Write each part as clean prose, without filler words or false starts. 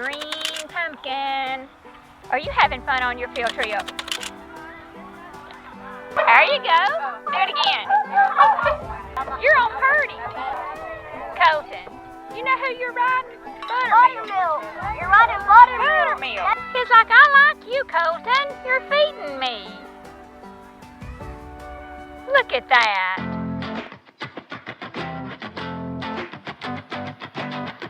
green pumpkin. Are you having fun on your field trip? There you go. Do it again. You're on Purdy. Colton, you know who you're riding? Buttermilk. You're riding buttermilk. Buttermilk. He's like, I like you, Colton. You're feeding me. Look at that.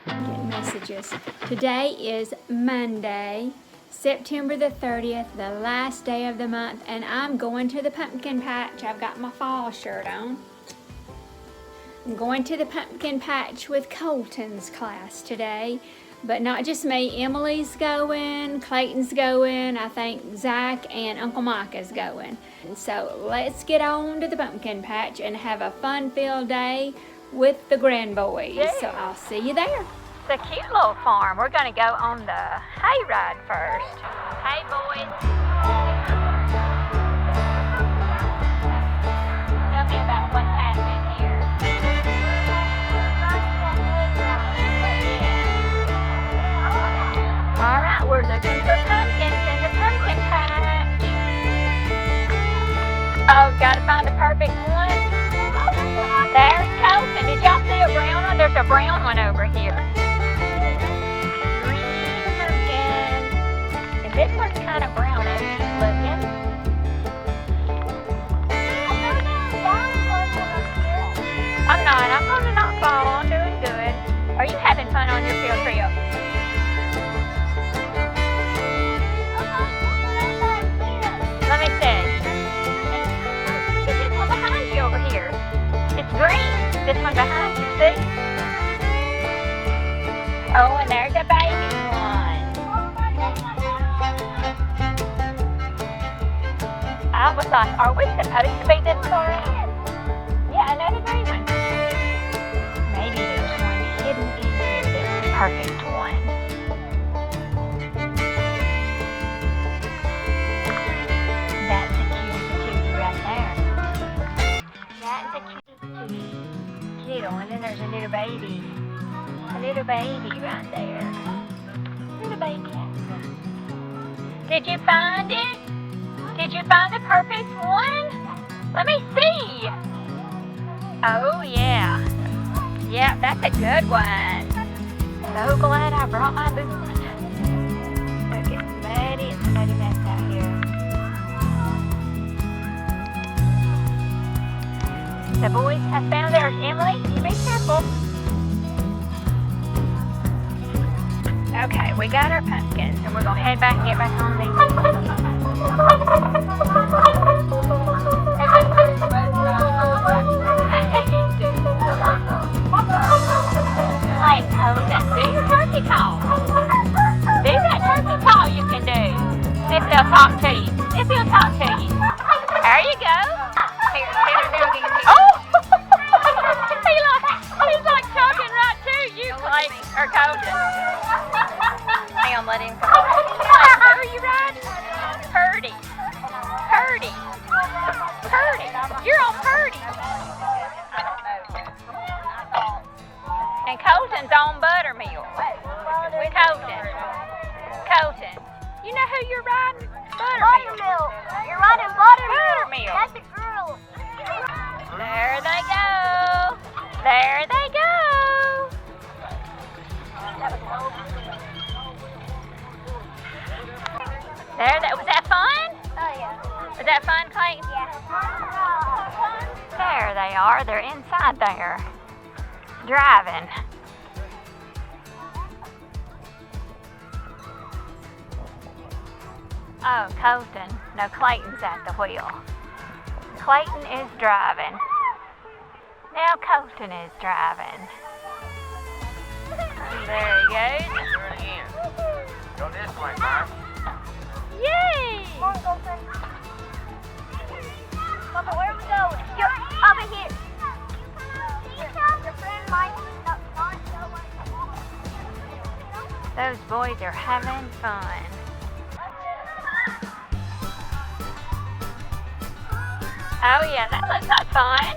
Getting messages. Today is Monday, September the 30th, the last day of the month, and I'm going to the pumpkin patch. I've got my fall shirt on. I'm going to the pumpkin patch with Colton's class today, but not just me. Emily's going, Clayton's going, I think Zach and Uncle Micah's going. And so let's get on to the pumpkin patch and have a fun-filled day with the grandboys. Yeah. So I'll see you there. It's a cute little farm. We're going to go on the hay ride first. Hey, boys. Tell me about what's happening here. All right, we're looking for pumpkins in the pumpkin patch. Oh, got to find the perfect one. There's Colton. Did y'all see a brown one? There's a brown one over here. This one's kind of brownish looking. I'm not. I'm going to not fall. I'm doing good. Are you having fun on your field trip? Let me see. Get this one behind you over here. It's green. This one behind you, see? Oh, and there's a baby one. I was like, are we supposed to be this far in? Yeah, another green one. Maybe there's one hidden in here that's the perfect one. That's a cutie right there. That's a cutie. Cute. And then there's a little baby. A little baby right there. Little baby. Did you find it? Did you find the perfect one? Let me see. Oh, yeah. Yeah, that's a good one. So glad I brought my boots. Look, it's muddy. It's a muddy mess out here. The boys have found theirs. Emily, you be careful. Okay, we got our pumpkins, and we're going to head back and get back on these. Like, do your turkey call. Do that turkey call you can do. See if they'll talk to you. See if they'll talk to you. There you go. Oh! He's like talking right to you, Clayton, or Colton. Hang on, let him come on. Who are you riding? Purdy. Purdy. Purdy. You're on Purdy. And Colton's on Buttermilk. Colton. Colton. You know who you're riding? Buttermilk. You're riding buttermilk. Buttermilk. That's a girl. There they go. There they go. Was that fun? Oh, yeah. Was that fun, Clayton? Yeah. There they are. They're inside there. Driving. Oh, Colton. No, Clayton's at the wheel. Clayton is driving. Now Colton is driving. There he goes. Go this way, Mark. Yay! Come on, Colton. Papa, where are we going? Over here. Your friend might not Those boys are having fun. Oh yeah, that looks like fun.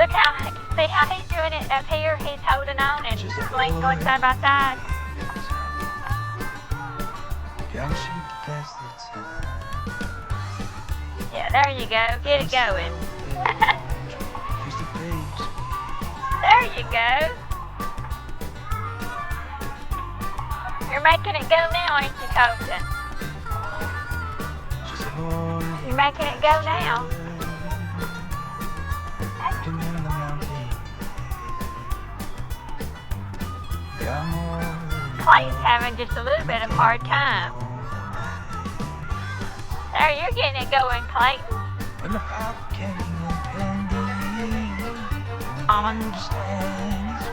Look how, see how he's doing it up here? He's holding on and like going side by side. Young sheep, that's the time. Yeah, there you go. Get it going. He's the face. There you go. You're making it go now, aren't you, Colton? She's a boy. You're making it go now. Acting in the mountain. Young boy. Clayton's having just a little bit of a hard time. There, you're getting it going, Clayton. When the heart came impending, understands.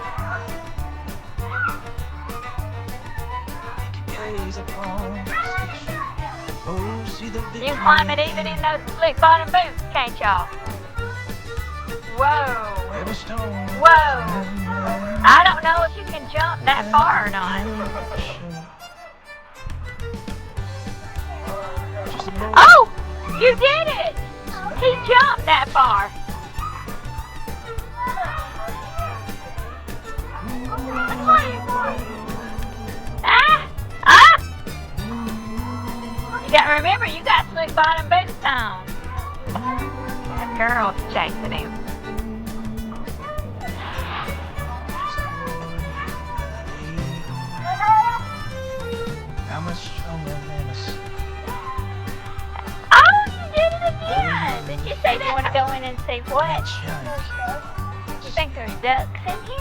He can gaze upon the station. Oh, see the You can climb it even in those slick bottom boots, can't y'all? Whoa. every stone. Whoa. I don't know if you can jump that far or not. Just a boy. Oh! You did it! He jumped that far. Ah! Ah! You gotta remember, you got slick bottom boots on. That girl's chasing him. How much stronger than a snake? Oh, you did it again! Did you say you want to go in and see what? You think there's ducks in here?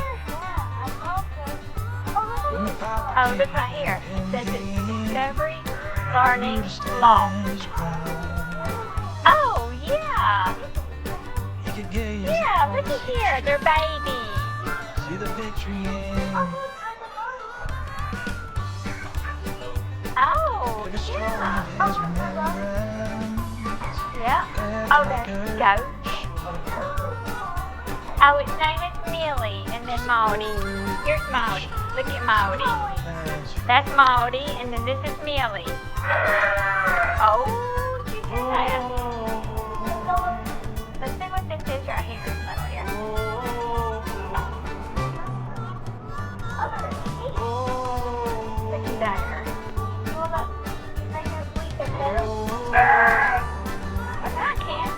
Oh, look right here. It says it's Discovery Learning Lost. Oh, yeah. Yeah, look at here. They're babies. See the victory in. Oh, Every stone yeah. has remembrance. Yeah. Oh, there you go. Oh, its name is Millie, and then Maudie. Here's Maudie. Look at Maudie. That's Maudie, and then this is Millie. Oh, you can that. Let's see what this is right here. Up here. Look at that. I can't.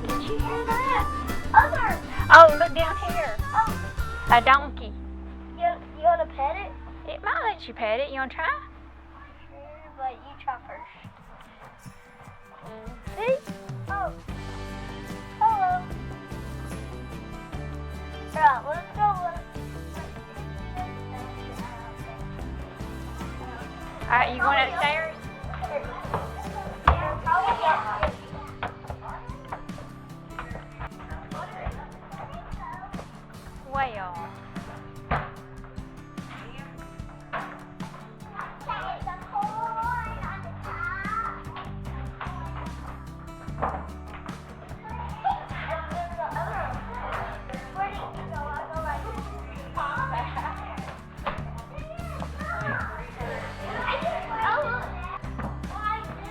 Did you hear that? Oh, look down here. A donkey. You want to pet it? It might let you pet it. You want to try? Sure, but you try first. See? Oh. Hello. Alright, let's go. Alright, you going upstairs? Well.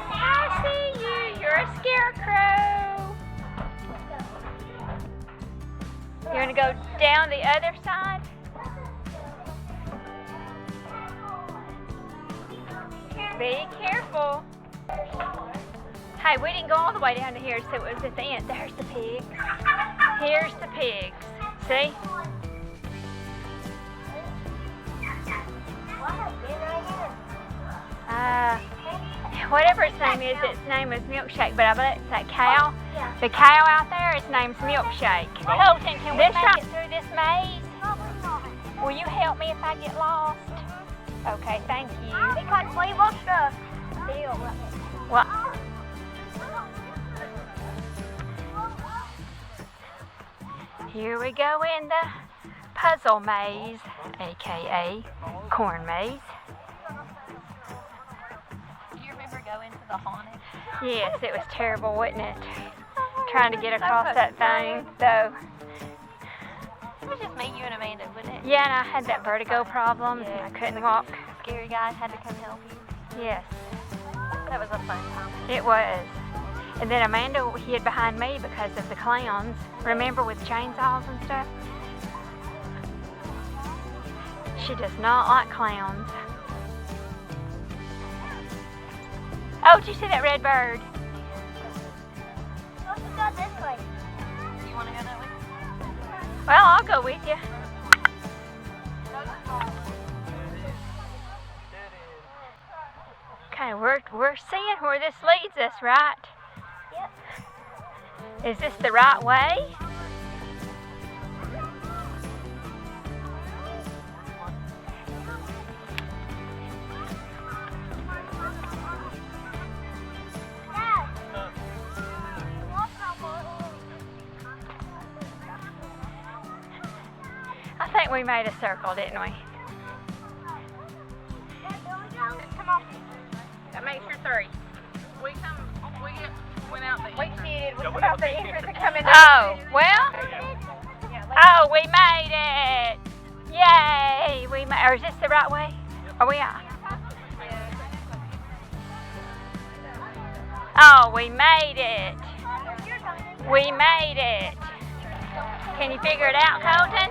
I see you. You're a scarecrow. You want to go down the other side? Be careful. Hey, we didn't go all the way down to here, so it was at the end. There's the pigs. Here's the pigs. See? Whatever its name is, its name is Milkshake, but I bet it's that cow. The cow out there, its name's Milkshake. Colton, can we make it through this maze? Will you help me if I get lost? Okay, thank you. Because we lost the deal. Well, here we go in the puzzle maze, aka corn maze. Do you remember going to the haunted? Yes, it was terrible, wasn't it? Trying to get across that thing, though. It was just me, you, and Amanda, wasn't it? Yeah, and I had that vertigo problem, and I couldn't walk. Scary guy had to come help you. Yes, That was a fun time. it was. And then Amanda hid behind me because of the clowns. Remember, with chainsaws and stuff? She does not like clowns. Oh, did you see that red bird? Let's go this way. You want to go that way? Well, I'll go with you. Okay, we're seeing where this leads us, right? Yep. Is this the right way? Dad. I think we made a circle, didn't we? Come on. That makes your 3. We went out the We did. We went out the entrance and come in. Oh, well. Oh, we made it. Yay. Or is this the right way? Are we out? Oh, we made it. We made it. Can you figure it out, Colton?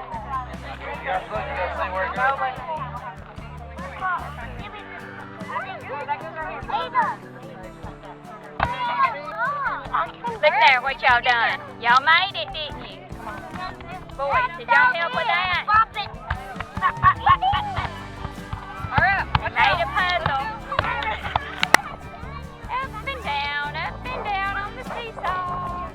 Look there, what y'all done. Y'all made it, didn't you? Boys, did y'all help with that? Hurry up. Made a puzzle. Up and down on the seesaw.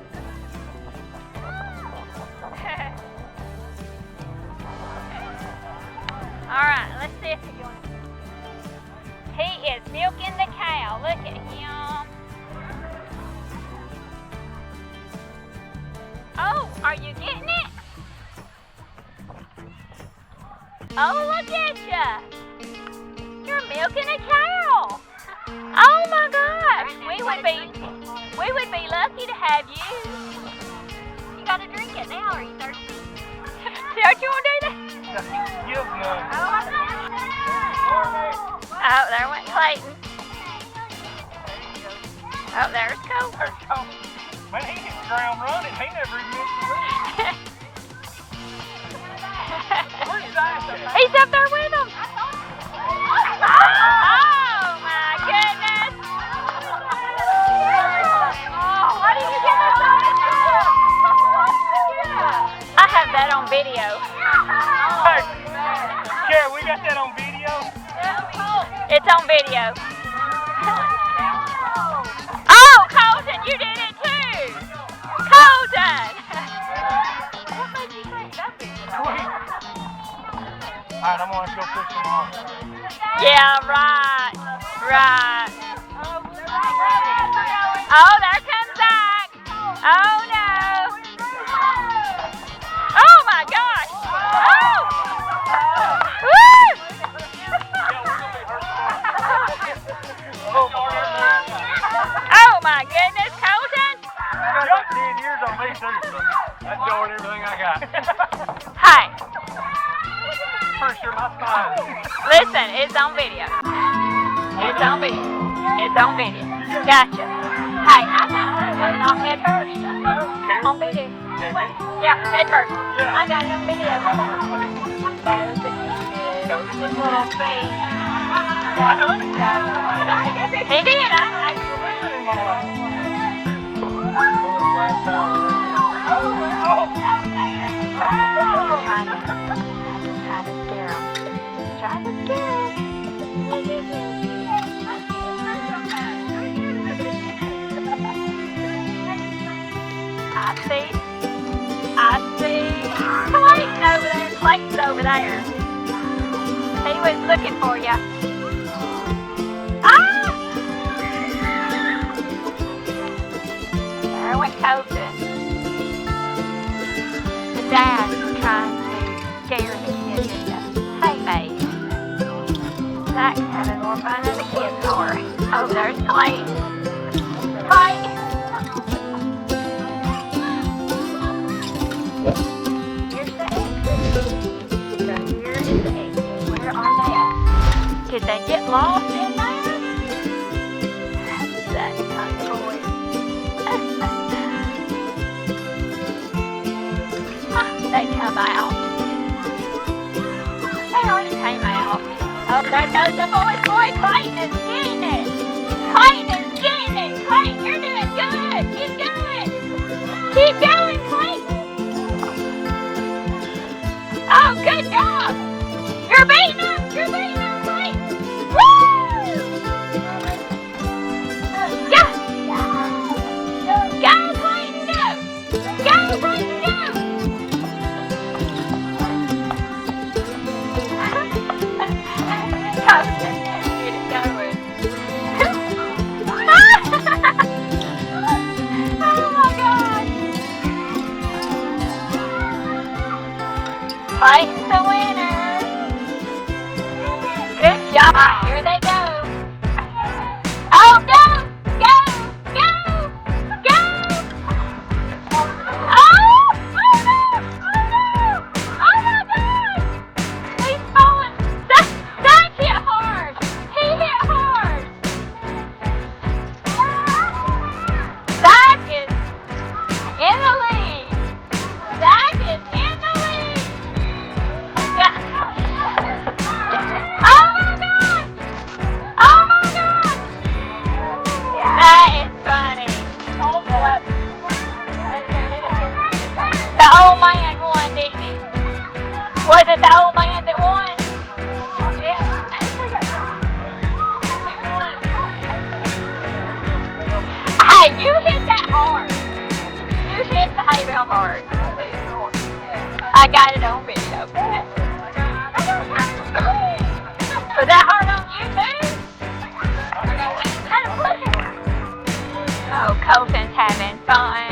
Alright, let's see if he is milking the cow. Look at him. Oh, are you getting it? Oh, look at ya. You're milking a cow. Oh my gosh. We would be lucky to have you. You got to drink it now. Are you thirsty? Don't you want to do that? Give none. Oh, there went Clayton. Oh, there's Cole. When he hit the ground running, he never even missed the lead. Where's Zach? He's up there with him. Oh my goodness. What did you get us on? I have that on video. Hey, Kara, we got that on video? It's on video. Oh, Colton, you did it too. Colton. Alright, I'm gonna go push him off. Yeah, right. Oh, there comes Zach. Oh no. Oh my gosh. Oh. Woo. Oh my goodness, Colton. You got 10 years on me too, so that's going everything I got. Hi. Pretty sure my spine. Listen, it's on video. It's on video. It's on video. Gotcha. Hey, I got it on head first. On video. Yeah, head first. I got it on video. He did. I see. Clayton over there. Clayton's over there. He was looking for you. Ah! There went Colton. The dad's trying to scare the kids into haymaking. Zach's having more fun than the kids are. Oh, there's Clayton. Clayton. Here's the exit. So here is the exit. Where are they at? Did they get lost in there? Zach's toys. Oh, That's the boys, boy. Clayton is getting it. Clayton is getting it. Clayton, you're doing good. Keep going. Keep going, Clayton. Oh, good job. You're beating him. You're beating him, Clayton. Woo! Go. Go, Clayton, go. Go, Clayton, go. Clayton's the winner. Good job. Here they go. Oh, go, go, go, go. Oh, oh no, oh no, oh my God. He's falling. That hit hard. He hit hard. Zach is in the lead. Zach is in the lead. That is funny. The old man won, didn't he? Was it the old man that won? Hey, you hit that hard. You hit the hay bale hard. I got it on video. Was that hard on you too? Oh, Colton's having fun.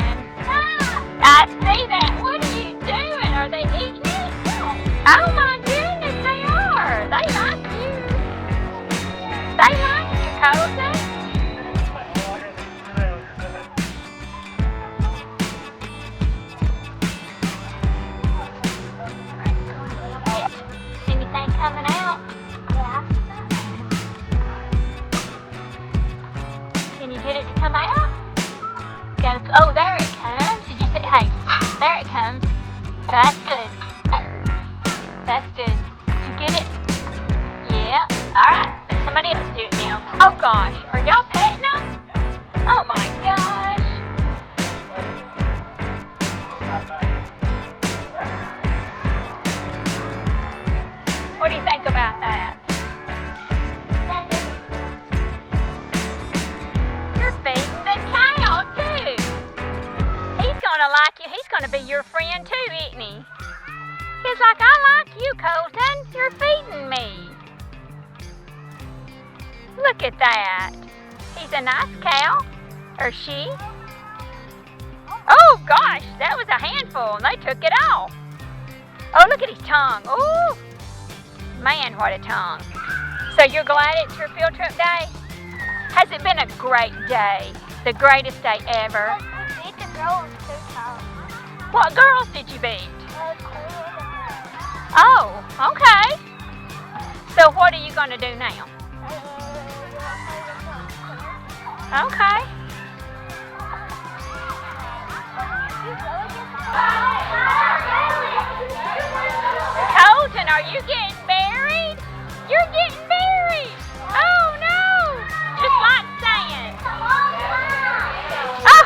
I see that. What are you doing? Are they eating it? Oh my goodness, they are. They like you. They like you, Colton. Anything coming out? Yeah. Can you get it to come out? Oh, there it comes. Did you say, hey, there it comes. That's good. That's good. Did you get it? Yeah. Alright. Let somebody else do it now. Oh gosh. Are y'all petting them? Oh my gosh. What do you think about that? You're feeding the cow too. He's gonna like you. He's gonna be your friend too, isn't he? He's like, I like you, Colton. You're feeding me. Look at that. He's a nice cow. Or she. Oh gosh, that was a handful and they took it off. Oh, look at his tongue. Oh, man, what a tongue. So you're glad it's your field trip day? Has it been a great day? The greatest day ever? We beat the girls too, Carl. What girls did you beat? Oh, okay. So what are you going to do now? Okay. Colton, are you getting buried? You're getting buried. Oh no! Just like saying. Oh!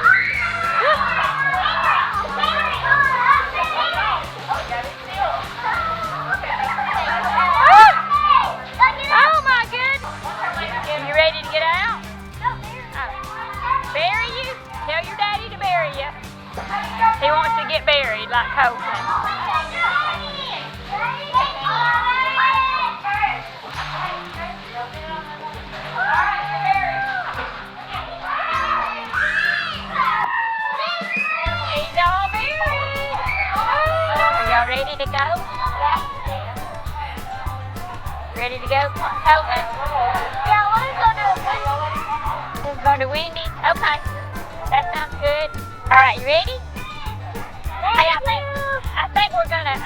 Oh my goodness! You ready to get out? Oh. Bury you? Tell your daddy to bury you. He wants to get buried like Colton. He's all buried. Are y'all ready to go? Ready to go? Colton? Yeah, I want to go to Wendy's. Go to Wendy's? Okay. That sounds good. All right, you ready? Hey, I think we're gonna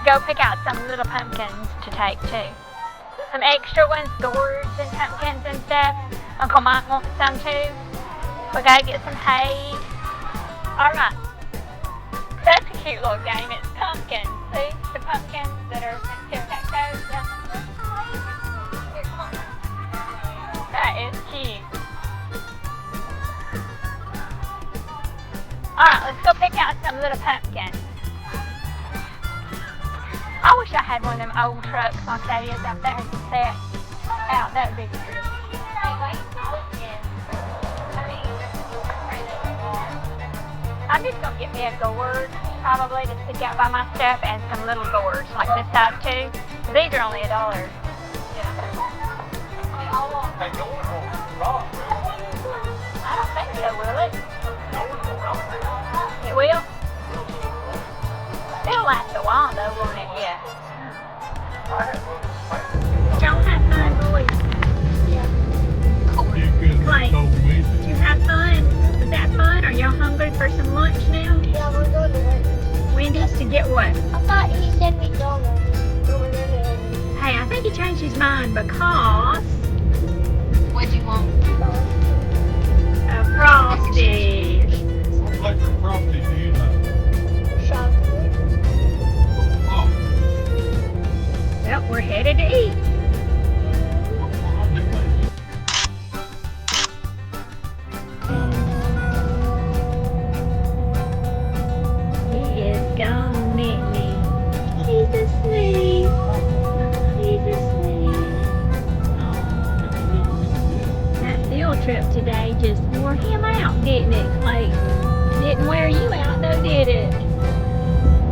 go pick out some little pumpkins to take too. Some extra ones, gourds and pumpkins and stuff. Uncle Mike wants some too. We gotta get some hay. All right. That's a cute little game. It's pumpkins. See the pumpkins that are tic-tac-toe. That is cute. Alright, let's go pick out some little pumpkins. I wish I had one of them old trucks like that is out there to set out. That would be good. I'm just gonna get me a gourd, probably to stick out by my stuff, and some little gourds like this size too. These are only $1. I don't think so, will it? It will? It'll last a while though, won't it? Yeah. Y'all have fun, boys. Clay, did you have fun? Was that fun? Are y'all hungry for some lunch now? Yeah, we're going to Wendy's. Wendy's to get what? I thought he said McDonald's. But we're going to Wendy's. Hey, I think he changed his mind because What'd you want? of Frosty. What flavor of Frosty do you know? Chocolate. Oh, Well, we're headed to eat. He is gone, isn't he? He's asleep. He's asleep. That field trip today just wore him out, didn't it, Clay? Didn't wear you out though, did it?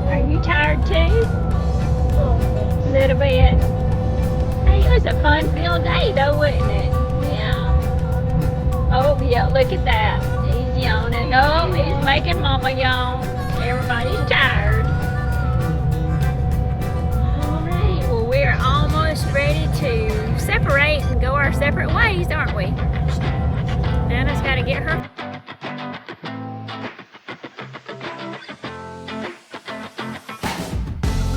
Are you tired too? A little bit. Hey, it was a fun field day though, wasn't it? Yeah. Oh yeah, look at that. He's yawning. Oh, he's making Mama yawn. Everybody's tired. Alright, well we're almost ready to separate and go our separate ways, aren't we? Nana's gotta get her